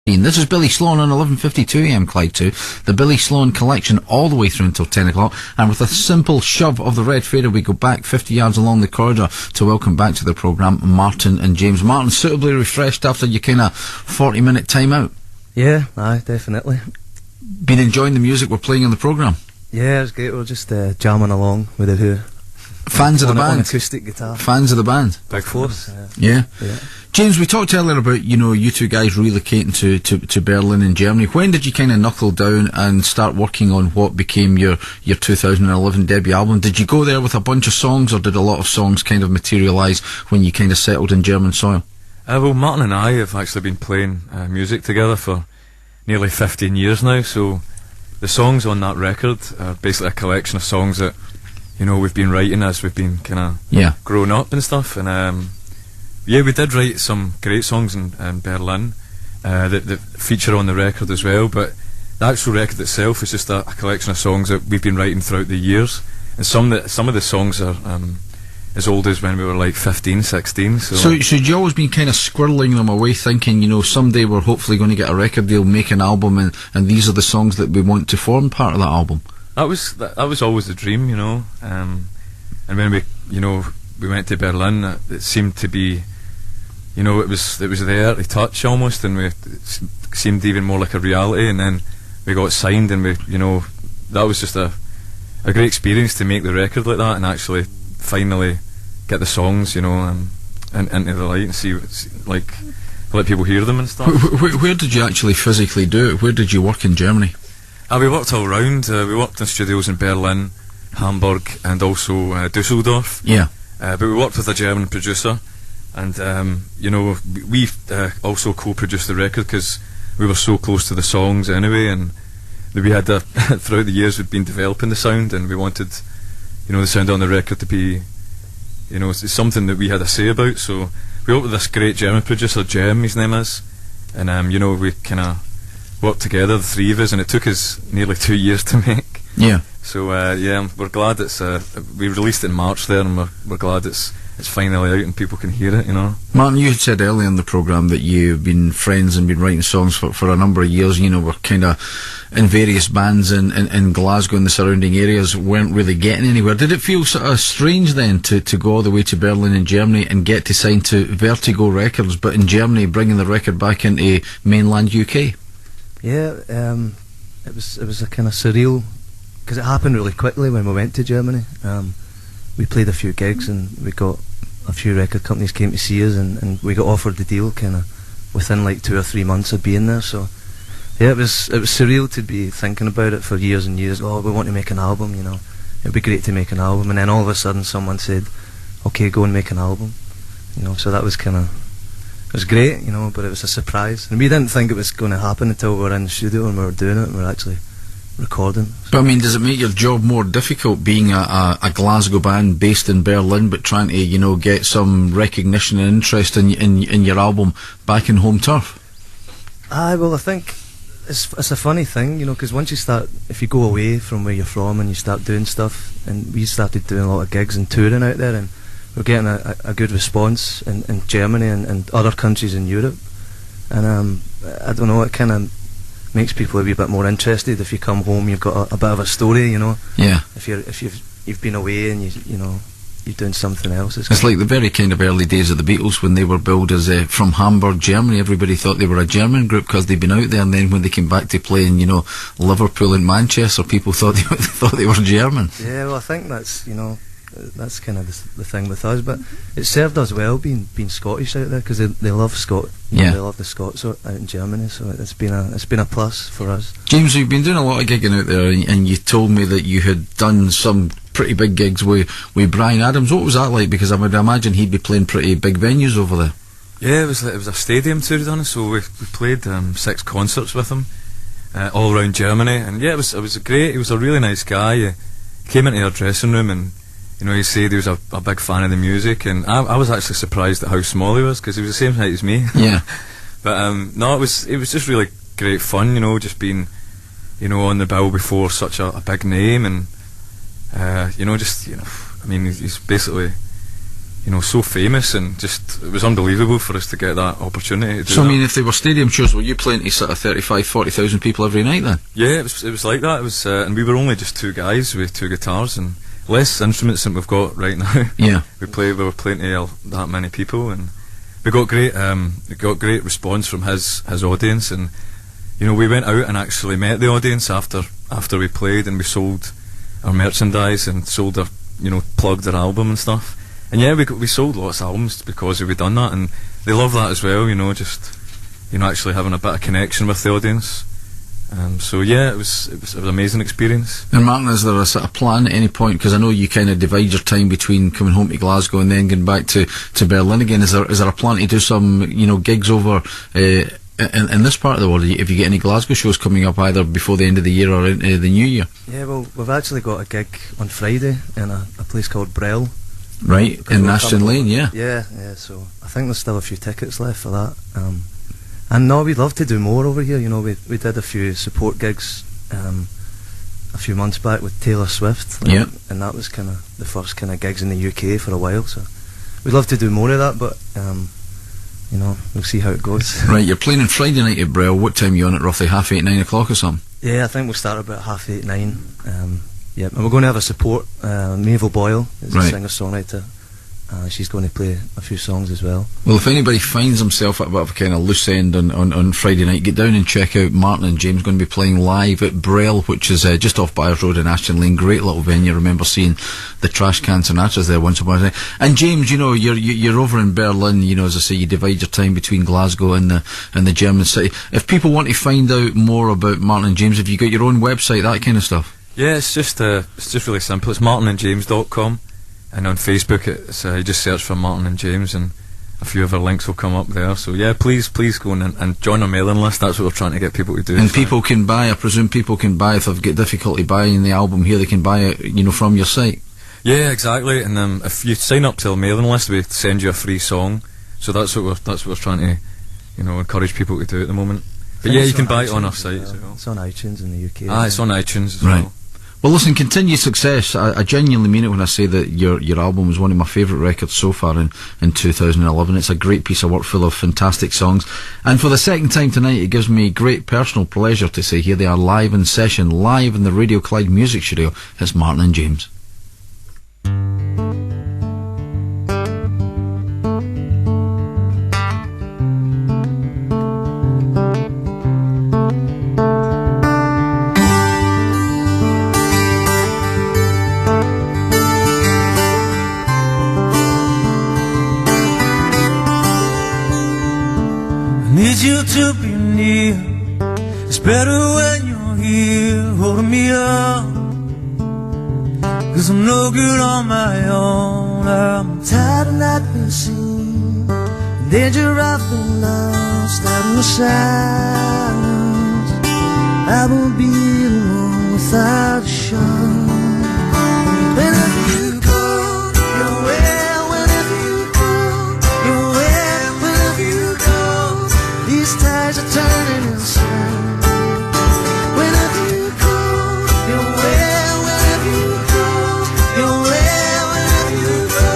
This is Billy Sloan on 11:52 AM Clyde2, the Billy Sloan collection all the way through until 10 o'clock, and with a simple shove of the red fader we go back 50 yards along the corridor to welcome back to the programme Martin and James. Martin, suitably refreshed after your kind of 40-minute time out? Yeah, aye, definitely. Been enjoying the music we're playing on the programme? Yeah, it was great. We're just jamming along with the Who. Fans of the band? On acoustic guitar. Fans of the band? Big force. Yeah. James, we talked earlier about, you two guys relocating to Berlin in Germany. When did you kind of knuckle down and start working on what became your 2011 debut album? Did you go there with a bunch of songs, or did a lot of songs kind of materialise when you kind of settled in German soil? Well, Martin and I have actually been playing music together for nearly 15 years now, so the songs on that record are basically a collection of songs that we've been writing as we've been kind of growing up and stuff. And we did write some great songs in Berlin that feature on the record as well, but the actual record itself is just a collection of songs that we've been writing throughout the years, and some of the songs are as old as when we were like 15, 16. So you always been kind of squirreling them away, thinking, someday we're hopefully going to get a record deal, make an album, and these are the songs that we want to form part of that album? That was always the dream, and when we went to Berlin, it seemed to be, it was there to touch almost, and it seemed even more like a reality. And then we got signed, and that was just a great experience to make the record like that, and actually finally get the songs, and into the light and see let people hear them and stuff. Where did you actually physically do it? Where did you work in Germany? We worked all around. We worked in studios in Berlin, Hamburg, and also Düsseldorf. Yeah. But we worked with a German producer, and we also co-produced the record because we were so close to the songs anyway, and we had throughout the years we'd been developing the sound, and we wanted the sound on the record to be it's something that we had a say about. So we worked with this great German producer, Jem, his name is, and we kind of worked together, the three of us, and it took us nearly 2 years to make. Yeah. So we're glad it's we released it in March there, and we're glad it's finally out and people can hear it. Martin, you had said earlier in the programme that you've been friends and been writing songs for a number of years. We're kind of in various bands in Glasgow and the surrounding areas, weren't really getting anywhere. Did it feel sort of strange then to go all the way to Berlin in Germany and get to sign to Vertigo Records, but in Germany bringing the record back into mainland UK? Yeah, it was a kind of surreal, because it happened really quickly when we went to Germany. We played a few gigs, and we got a few record companies came to see us, and we got offered the deal kind of within like 2 or 3 months of being there. So yeah, it was surreal to be thinking about it for years and years. Oh, we want to make an album, it'd be great to make an album, and then all of a sudden someone said, okay, go and make an album, so that was kind of, it was great, but it was a surprise, and we didn't think it was going to happen until we were in the studio and we were doing it and we were actually recording. But I mean, does it make your job more difficult being a Glasgow band based in Berlin, but trying to get some recognition and interest in your album back in home turf? Well, I think it's a funny thing, because once you start, if you go away from where you're from and you start doing stuff, and we started doing a lot of gigs and touring out there, and we're getting a good response in Germany and other countries in Europe, and I don't know, it kind of makes people a wee bit more interested. If you come home, you've got a bit of a story, Yeah. If you've been away and you're doing something else. It's like the very kind of early days of the Beatles when they were billed as from Hamburg, Germany. Everybody thought they were a German group because they'd been out there, and then when they came back to play in Liverpool and Manchester, people thought they were German. Yeah, well, I think that's that's kind of the thing with us, but it served us well being Scottish out there, because they love they love the Scots out in Germany, so it's been a plus for us. James, you've been doing a lot of gigging out there, and you told me that you had done some pretty big gigs with Bryan Adams. What was that like? Because I would imagine he'd be playing pretty big venues over there. Yeah, it was a stadium tour done, so we played 6 concerts with him all around Germany, and yeah, it was great. He was a really nice guy. He came into our dressing room, and he said he was a big fan of the music, and I was actually surprised at how small he was, because he was the same height as me. Yeah. But no, it was just really great fun, just being, on the bill before such a big name, and I mean, he's basically so famous, and just, it was unbelievable for us to get that opportunity to do So, that. I mean, if they were stadium shows, were you playing to sort of 35, 40,000 people every night then? Yeah, it was like that. It was, and we were only just two guys with two guitars and less instruments than we've got right now. Yeah. We were playing to that many people, and we got great response from his audience, and we went out and actually met the audience after we played, and we sold our merchandise and sold our plugged our album and stuff. And yeah, we sold lots of albums because we'd done that, and they love that as well. Just actually having a bit of connection with the audience. So yeah, it was an amazing experience. And Martin, is there a sort of plan at any point? Because I know you kind of divide your time between coming home to Glasgow and then going back to Berlin again. Is there a plan to do some gigs over in this part of the world? If you get any Glasgow shows coming up either before the end of the year or into the new year? Yeah, well, we've actually got a gig on Friday in a place called Brel. Right, in Ashton Lane, yeah. Yeah, so I think there's still a few tickets left for that. And no, we'd love to do more over here. We did a few support gigs a few months back with Taylor Swift. Yeah. And that was kind of the first kind of gigs in the UK for a while. So we'd love to do more of that, but we'll see how it goes. Right, you're playing on Friday night at Brel. What time are you on at? Roughly 8:30, 9 o'clock or something? Yeah, I think we'll start about 8:30, 9. Yeah, and we're going to have a support. Mabel Boyle is a singer-songwriter. She's going to play a few songs as well. Well, if anybody finds himself at a bit of a kind of loose end on Friday night, get down and check out Martin and James going to be playing live at Brel, which is just off Byres Road in Ashton Lane. Great little venue. I remember seeing the Trash Can Sinatras there once upon a time. And James, you're over in Berlin. As I say, you divide your time between Glasgow and the German city. If people want to find out more about Martin and James, have you got your own website, that kind of stuff? Yeah, it's just really simple. It's martinandjames.com. And on Facebook, it's you just search for Martin and James, and a few of our links will come up there. So yeah, please go and join our mailing list. That's what we're trying to get people to do. And people can buy, I presume people can buy, if they've got difficulty buying the album here, they can buy it, from your site. Yeah, exactly. And if you sign up to our mailing list, we send you a free song. So that's what we're trying to, encourage people to do at the moment. But yeah, you can buy it on our site as well. It's on iTunes in the UK. It's on iTunes as right. well. Well, listen, continued success. I genuinely mean it when I say that your album was one of my favourite records so far in 2011. It's a great piece of work full of fantastic songs. And for the second time tonight, it gives me great personal pleasure to say here they are live in session, live in the Radio Clyde Music Studio. It's Martin and James. Need you to be near. It's better when you're here holding me up. 'Cause I'm no good on my own. I'm tired of not being seen, in danger of being lost out in the silence. I won't be alone without a shot. Whenever you go, you're well. Whenever you go, you're well. Whenever you go, these tides are turning inside. Whenever you go, you're well. Whenever you go, you're well. Whenever you go,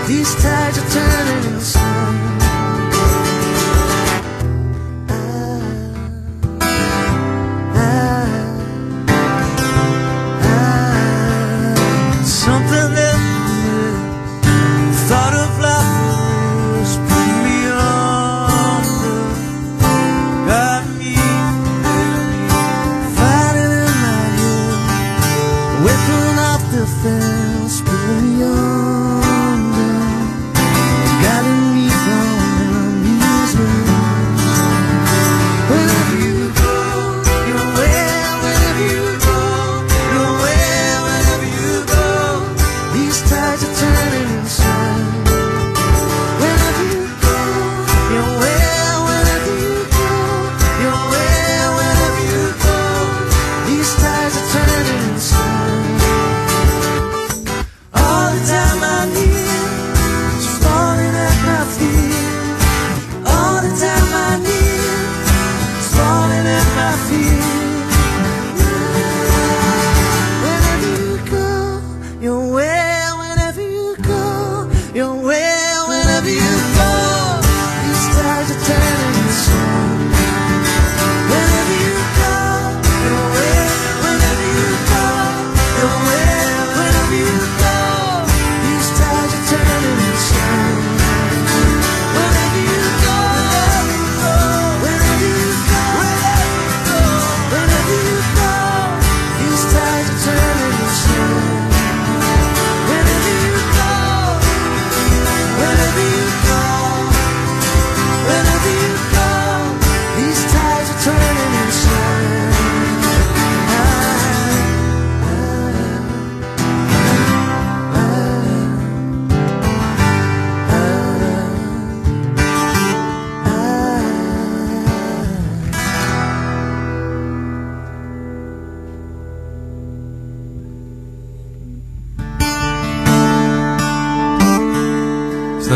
these tides are turning inside. I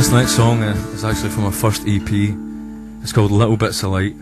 This next song is actually from our first EP. It's called Little Bits of Light.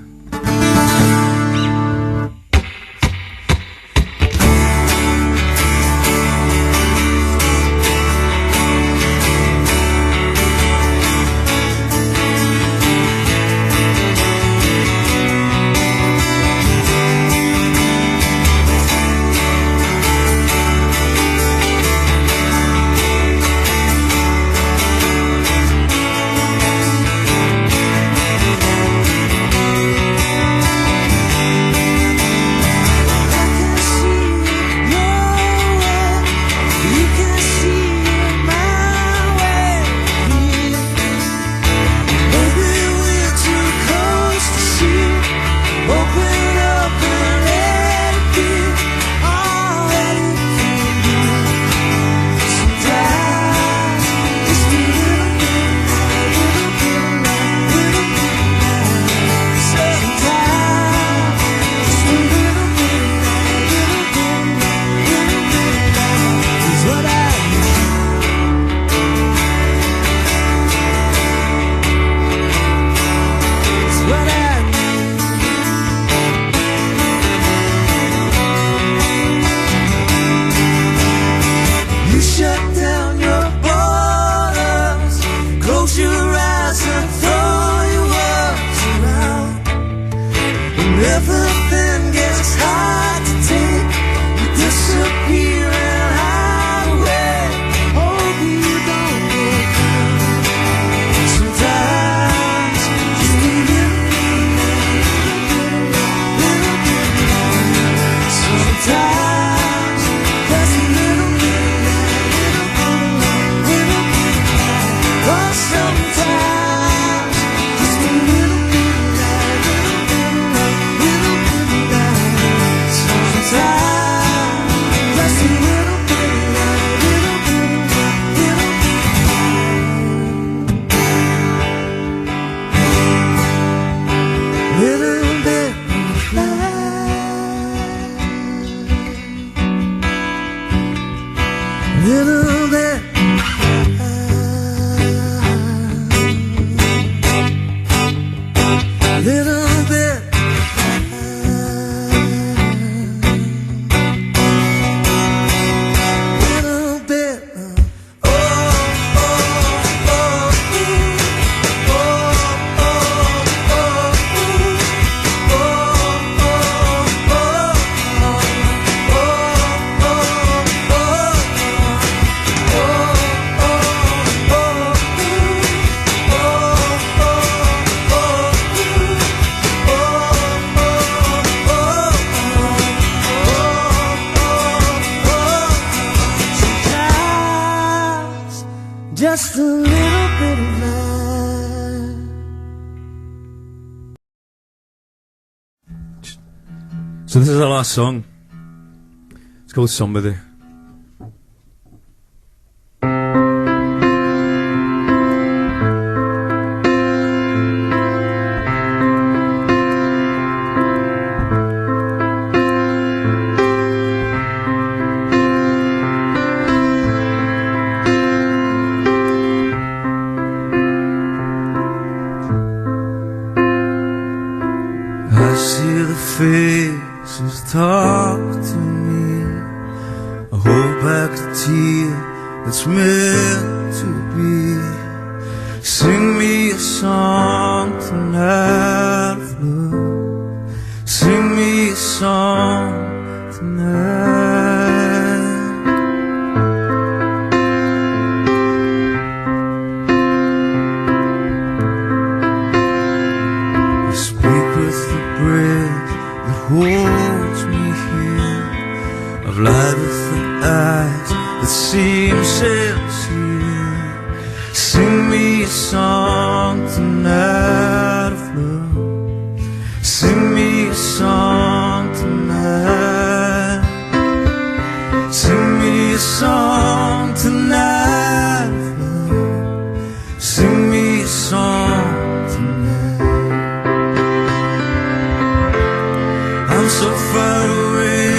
Just a little bit of love. So this is our last song. It's called Somebody. Faces talk to me. I hold back the tear that's meant to be. Sing me a song tonight of love. Sing me a song tonight. I speak with the breath that holds me here. I've lied with the eyes that seem sincere. Sing me a song tonight of love. Sing me a song tonight. Sing me a song tonight of love. Sing me a song. So far away,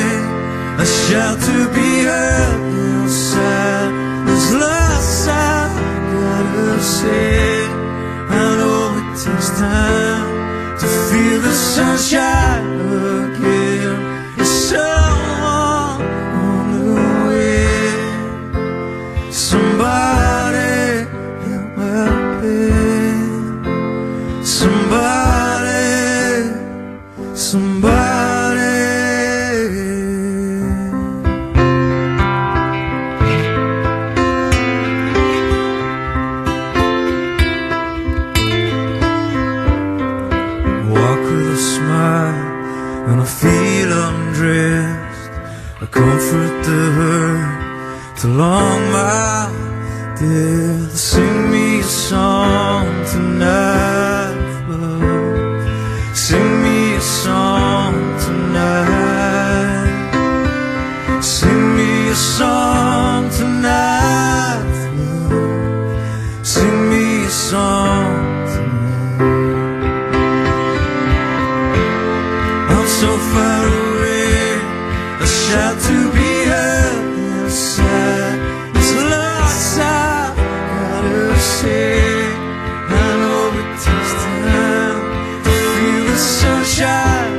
a shout to be heard inside. This last I gotta say. say, I know it takes time to feel the sunshine again. There's someone on the way. Somebody help my pain. Somebody. Walk with a smile and I feel undressed. I comfort the hurt to long my death. Sing me a song tonight, love. Sing me a song tonight. Sing me a song tonight, love. Sing me a song tonight. I'm so far away, a shout to be heard inside. It's lost, I've gotta say. I know it takes time to feel the sunshine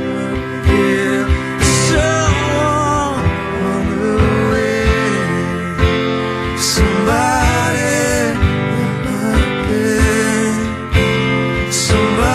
again. Someone on the way. Somebody in my bed. Somebody.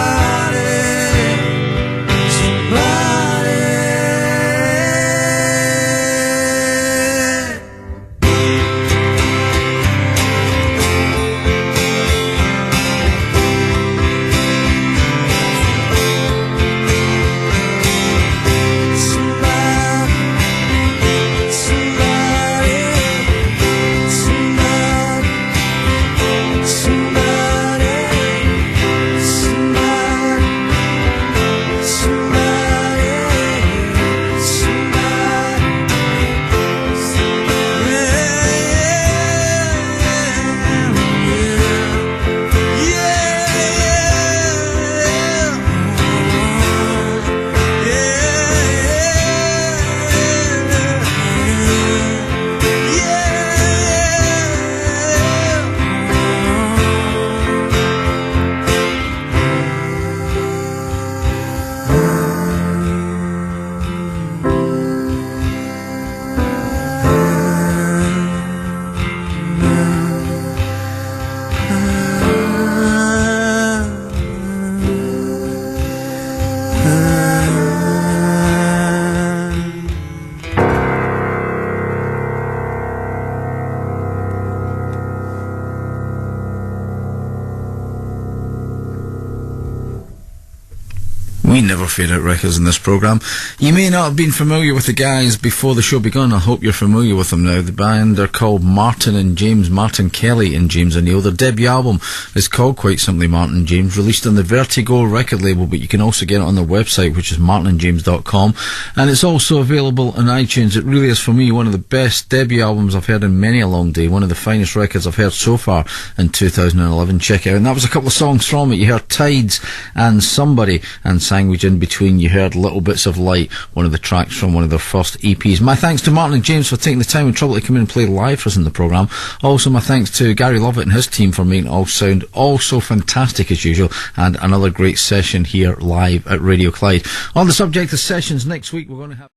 We never fade out records in this programme. You may not have been familiar with the guys before the show begun. I hope you're familiar with them now. The band are called Martin and James, Martin Kelly and James O'Neill. Their debut album is called quite simply Martin and James, released on the Vertigo record label, but you can also get it on their website, which is martinandjames.com, and it's also available on iTunes. It really is, for me, one of the best debut albums I've heard in many a long day, one of the finest records I've heard so far in 2011. Check it out. And that was a couple of songs from it. You heard Tides and Somebody, and sandwich in between you heard Little Bits of Light, one of the tracks from one of their first EPs. My thanks to Martin and James for taking the time and trouble to come in and play live for us in the programme. Also my thanks to Gary Lovett and his team for making it all sound also fantastic as usual, and another great session here live at Radio Clyde. On the subject of sessions, next week we're going to have